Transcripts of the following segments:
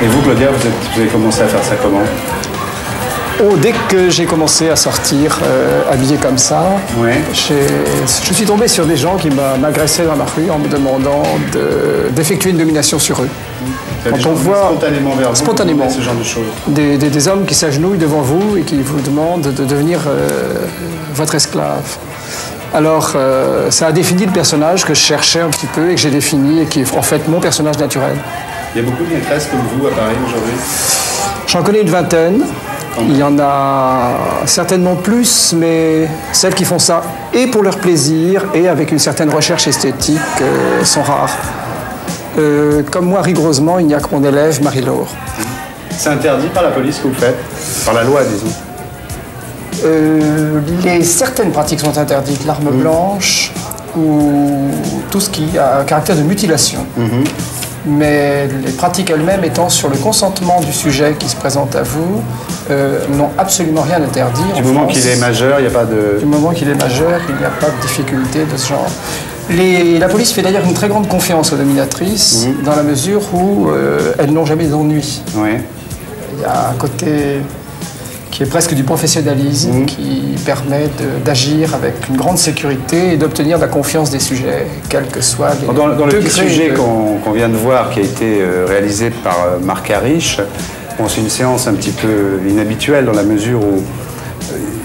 Et vous, Claudia, vous avez commencé à faire ça comment? Oh, dès que j'ai commencé à sortir habillé comme ça, ouais. Je suis tombé sur des gens qui m'agressaient dans la rue en me demandant d'effectuer une domination sur eux. Quand on voit spontanément vers vous, spontanément, ce genre de choses. Des hommes qui s'agenouillent devant vous et qui vous demandent de devenir votre esclave. Alors, ça a défini le personnage que je cherchais un petit peu et que j'ai défini et qui est en fait mon personnage naturel. Il y a beaucoup de maîtresses comme vous à Paris aujourd'hui? J'en connais une vingtaine. Il y en a certainement plus, mais celles qui font ça et pour leur plaisir et avec une certaine recherche esthétique sont rares. Comme moi, rigoureusement, il n'y a que mon élève, Marie-Laure. C'est interdit par la police que vous faites? Par la loi, disons? Certaines pratiques sont interdites, l'arme blanche ou tout ce qui a un caractère de mutilation. Mais les pratiques elles-mêmes étant sur le consentement du sujet qui se présente à vous, n'ont absolument rien interdit. Du moment qu'il est majeur, il n'y a pas de... Du moment qu'il est majeur, il n'y a pas de difficulté de ce genre. La police fait d'ailleurs une très grande confiance aux dominatrices, dans la mesure où elles n'ont jamais d'ennui. Oui. Il y a un côté qui est presque du professionnalisme, qui permet d'agir avec une grande sécurité et d'obtenir la confiance des sujets, quels que soient les Dans le petit sujet qu'on vient de voir, qui a été réalisé par Marc Harish, bon, c'est une séance un petit peu inhabituelle dans la mesure où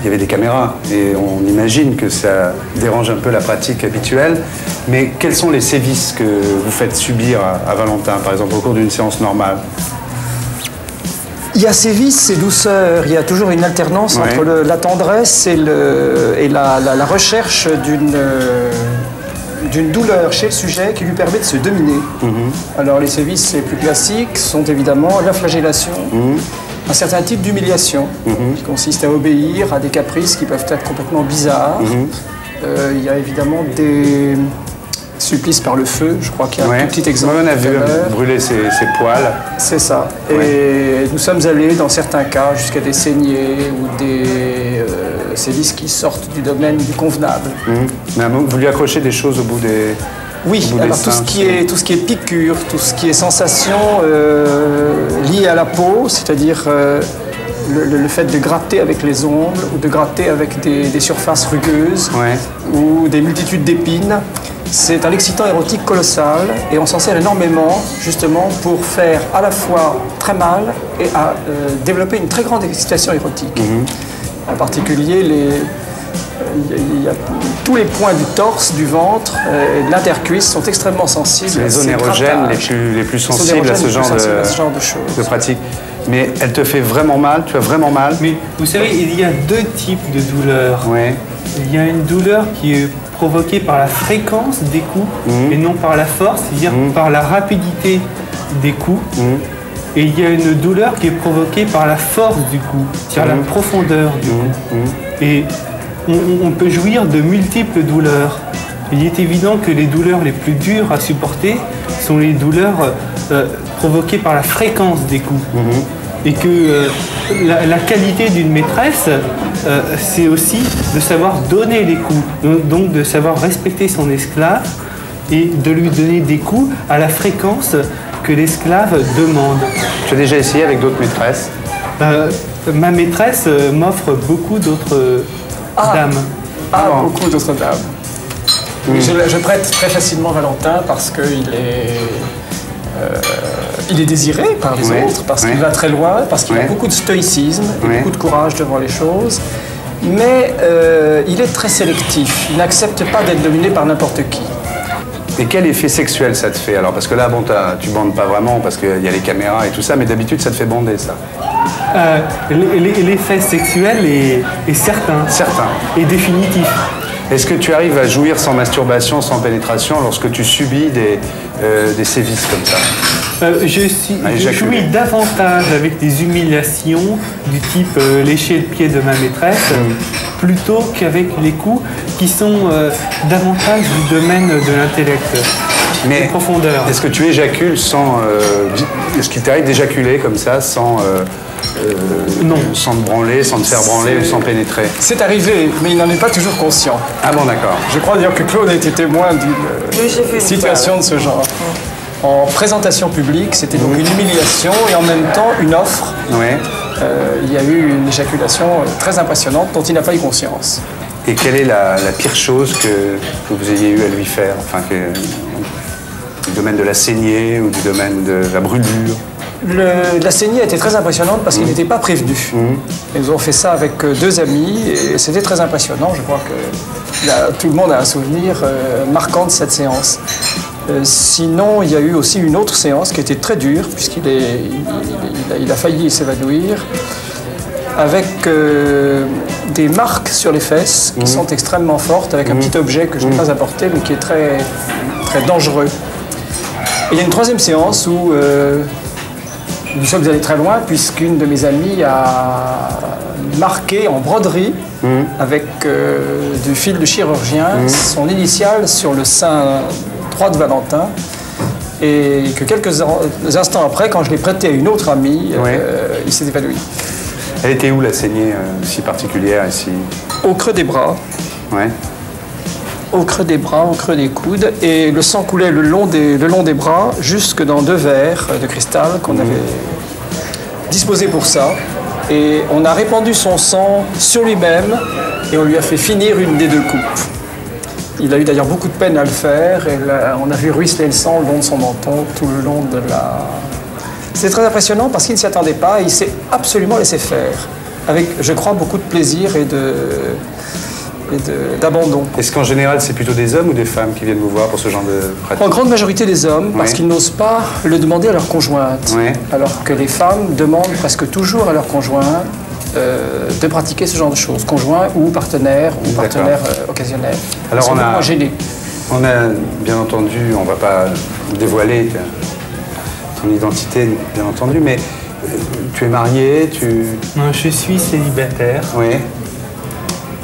il y avait des caméras et on imagine que ça dérange un peu la pratique habituelle. Mais quels sont les sévices que vous faites subir à Valentin, par exemple, au cours d'une séance normale? Il y a sévices et douceurs, il y a toujours une alternance entre la tendresse et la recherche d'une douleur chez le sujet qui lui permet de se dominer. Alors les sévices les plus classiques sont évidemment la flagellation, un certain type d'humiliation qui consiste à obéir à des caprices qui peuvent être complètement bizarres. Il y a évidemment des supplices par le feu, je crois qu'il y a un tout petit exemple. On a vu brûler ses poils. C'est ça. Et nous sommes allés, dans certains cas, jusqu'à des saignées ou des sévices qui sortent du domaine du convenable. Vous lui accrochez des choses au bout des... Oui, alors tout ce qui est piqûre, tout ce qui est sensation liée à la peau, c'est-à-dire le fait de gratter avec les ongles ou de gratter avec des surfaces rugueuses ou des multitudes d'épines, c'est un excitant érotique colossal et on s'en sert énormément justement pour faire à la fois très mal et à développer une très grande excitation érotique. En particulier, tous les points du torse, du ventre et de l'intercuisse sont extrêmement sensibles. Les zones érogènes les plus sensibles à ce genre de choses. De pratique. Mais elle te fait vraiment mal? Tu as vraiment mal? Mais vous savez, il y a deux types de douleurs. Il y a une douleur qui est provoquée par la fréquence des coups et non par la force, c'est-à-dire par la rapidité des coups. Et il y a une douleur qui est provoquée par la force du coup, c'est-à-dire la profondeur du coup. Et on peut jouir de multiples douleurs. Il est évident que les douleurs les plus dures à supporter sont les douleurs provoquées par la fréquence des coups. Et que la qualité d'une maîtresse, c'est aussi de savoir donner les coups, donc de savoir respecter son esclave et de lui donner des coups à la fréquence que l'esclave demande. Tu as déjà essayé avec d'autres maîtresses? Ma maîtresse m'offre beaucoup d'autres dames. Beaucoup d'autres dames. Je prête très facilement Valentin parce qu'il est désiré par les autres, parce qu'il va très loin, parce qu'il a beaucoup de stoïcisme et beaucoup de courage devant les choses. Mais il est très sélectif. Il n'accepte pas d'être dominé par n'importe qui. Et quel effet sexuel ça te fait alors? Parce que là, bon, tu bandes pas vraiment parce qu'il y a les caméras et tout ça, mais d'habitude, ça te fait bander, ça. L'effet sexuel est certain. Et définitif. Est-ce que tu arrives à jouir sans masturbation, sans pénétration, lorsque tu subis des sévices comme ça? Je jouis davantage avec des humiliations du type lécher le pied de ma maîtresse plutôt qu'avec les coups qui sont davantage du domaine de l'intellect, de profondeur. Est-ce que tu éjacules sans... est-ce qu'il t'arrive d'éjaculer comme ça sans... non. Sans te branler, sans te faire branler ou sans pénétrer? C'est arrivé, mais il n'en est pas toujours conscient. Ah bon, d'accord. Je crois d'ailleurs que Claude a été témoin d'une situation de ce genre. en présentation publique. C'était donc une humiliation et en même temps une offre. Ouais. Il y a eu une éjaculation très impressionnante dont il n'a pas eu conscience. Et quelle est la pire chose que vous ayez eu à lui faire, enfin, du domaine de la saignée ou du domaine de la brûlure? La saignée a été très impressionnante parce qu'il n'était pas prévenu. Ils ont fait ça avec 2 amis et c'était très impressionnant. Je crois que tout le monde a un souvenir marquant de cette séance. Sinon, il y a eu aussi une autre séance qui était très dure puisqu'il a failli s'évanouir avec des marques sur les fesses qui sont extrêmement fortes avec un petit objet que je n'ai pas apporté mais qui est très, très dangereux. Et il y a une 3e séance où nous sommes allés très loin puisqu'une de mes amies a marqué en broderie avec du fil de chirurgien son initiale sur le sein droit de Valentin et que quelques instants après, quand je l'ai prêté à une autre amie, il s'est évanoui. Elle était où la saignée si particulière ici? Au creux des bras. Ouais. Au creux des bras, au creux des coudes, et le sang coulait le long des bras jusque dans 2 verres de cristal qu'on avait disposés pour ça. Et on a répandu son sang sur lui-même et on lui a fait finir une des 2 coupes. Il a eu d'ailleurs beaucoup de peine à le faire et on a vu ruisseler le sang le long de son menton tout le long de la... C'est très impressionnant parce qu'il ne s'y attendait pas et il s'est absolument laissé faire. Avec, je crois, beaucoup de plaisir et d'abandon. Est-ce qu'en général, c'est plutôt des hommes ou des femmes qui viennent vous voir pour ce genre de pratique? En grande majorité des hommes, parce qu'ils n'osent pas le demander à leur conjointe. Alors que les femmes demandent presque toujours à leur conjoint de pratiquer ce genre de choses, conjoint ou partenaire occasionnel. Alors on a gêné. On a bien entendu, on ne va pas dévoiler ton identité, bien entendu, mais tu es marié, Non, je suis célibataire. Oui.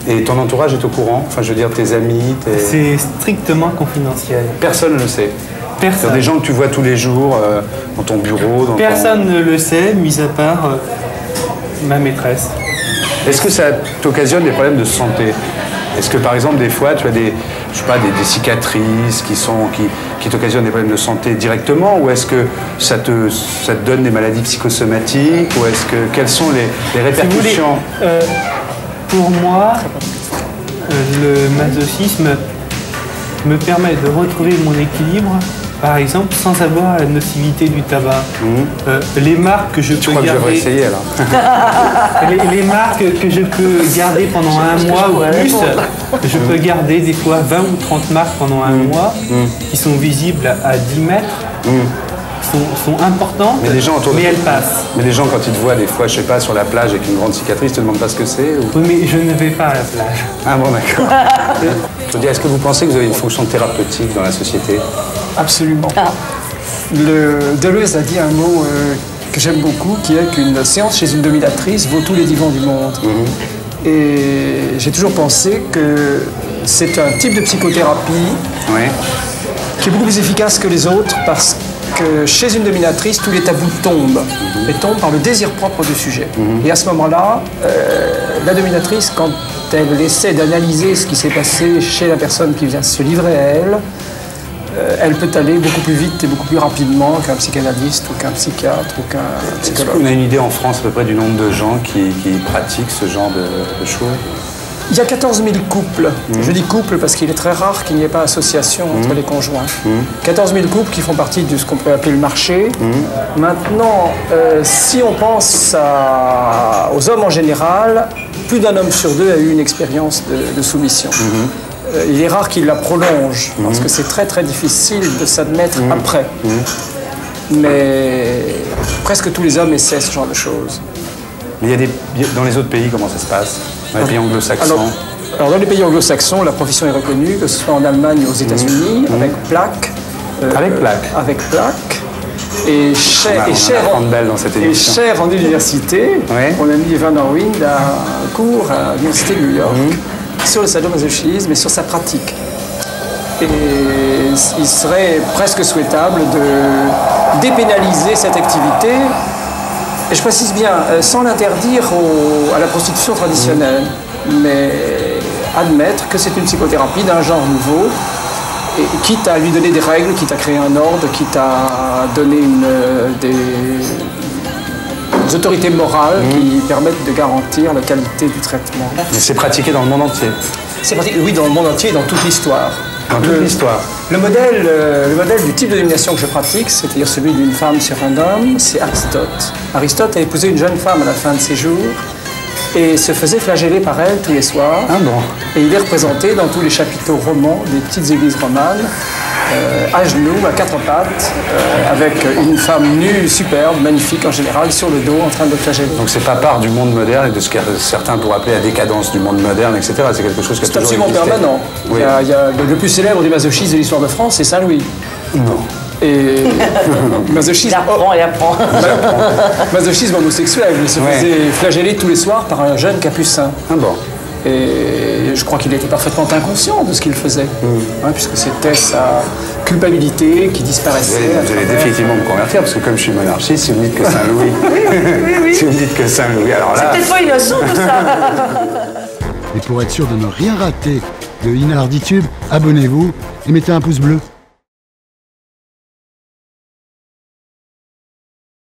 Et ton entourage est au courant? Enfin, je veux dire, tes amis, C'est strictement confidentiel. Personne ne le sait? Personne. C'est des gens que tu vois tous les jours dans ton bureau? Personne ne le sait, mis à part ma maîtresse. Est-ce que ça t'occasionne des problèmes de santé? Est-ce que, par exemple, des fois, tu as des cicatrices qui t'occasionnent des problèmes de santé directement? Ou est-ce que ça te donne des maladies psychosomatiques? Ou quelles sont les répercussions? Pour moi, le masochisme me permet de retrouver mon équilibre, par exemple, sans avoir la nocivité du tabac. Les marques que je peux garder... Je devrais essayer, alors. les marques que je peux garder pendant 1 mois ou plus, je peux garder des fois 20 ou 30 marques pendant 1 mois, qui sont visibles à 10 mètres. Sont importantes, mais elles passent. Mais les gens, quand ils te voient des fois, je sais pas, sur la plage avec une grande cicatrice, te demandent pas ce que c'est ou... Oui, mais je ne vais pas à la plage. Ah bon, d'accord. Je veux dire, est-ce que vous pensez que vous avez une fonction thérapeutique dans la société? Absolument. Deleuze a dit un mot que j'aime beaucoup, qui est qu'une séance chez une dominatrice vaut tous les divans du monde. Et j'ai toujours pensé que c'est un type de psychothérapie qui est beaucoup plus efficace que les autres parce que chez une dominatrice, tous les tabous tombent et tombent par le désir propre du sujet. Et à ce moment-là, la dominatrice, quand elle essaie d'analyser ce qui s'est passé chez la personne qui vient se livrer à elle, elle peut aller beaucoup plus vite et beaucoup plus rapidement qu'un psychanalyste ou qu'un psychiatre ou qu'un psychologue. On a une idée en France à peu près du nombre de gens qui pratiquent ce genre de choses? Il y a 14 000 couples. Je dis couples parce qu'il est très rare qu'il n'y ait pas association entre les conjoints. 14 000 couples qui font partie de ce qu'on peut appeler le marché. Maintenant, si on pense aux hommes en général, plus d'un homme sur 2 a eu une expérience de soumission. Il est rare qu'il la prolonge parce que c'est très très difficile de s'admettre après. Mais presque tous les hommes essaient ce genre de choses. Mais dans les autres pays, comment ça se passe? Dans les pays anglo-saxons? Alors dans les pays anglo-saxons, la profession est reconnue, que ce soit en Allemagne ou aux États-Unis, avec plaque. Avec plaque? Avec plaque. Et cher en université. Mon ami Evan Orwind a un cours à l'université de New York sur le sadomasochisme et sur sa pratique. Et il serait presque souhaitable de dépénaliser cette activité. Et je précise bien, sans l'interdire à la prostitution traditionnelle, mais admettre que c'est une psychothérapie d'un genre nouveau Et quitte à lui donner des règles, quitte à créer un ordre, quitte à donner des autorités morales qui permettent de garantir la qualité du traitement. Mais c'est pratiqué dans le monde entier. C'est pratiqué, oui, dans le monde entier et dans toute l'histoire. Dans toute l'histoire. Le modèle du type de domination que je pratique, c'est-à-dire celui d'une femme sur un homme, c'est Aristote. Aristote a épousé une jeune femme à la fin de ses jours et se faisait flageller par elle tous les soirs. Ah bon. Et il est représenté dans tous les chapiteaux romans des petites églises romanes, à genoux, à quatre pattes, avec une femme nue, superbe, magnifique en général, sur le dos, en train de le flageller. Donc c'est pas part du monde moderne et de ce que certains pourraient appeler la décadence du monde moderne, etc. C'est quelque chose qui a toujours existé. C'est absolument permanent. Oui. Il y a le plus célèbre des masochistes de l'histoire de France, c'est Saint-Louis. Non. Et masochisme, il apprend. masochisme homosexuel, il se faisait flageller tous les soirs par un jeune capucin. Ah bon. Et je crois qu'il était parfaitement inconscient de ce qu'il faisait, puisque c'était sa culpabilité qui disparaissait. Vous allez définitivement me convertir, parce que comme je suis monarchiste, si vous me dites que Saint-Louis... oui. Si vous me dites que Saint-Louis, alors là... C'est peut-être pas innocent tout ça. Et pour être sûr de ne rien rater de Inarditube, abonnez-vous et mettez un pouce bleu.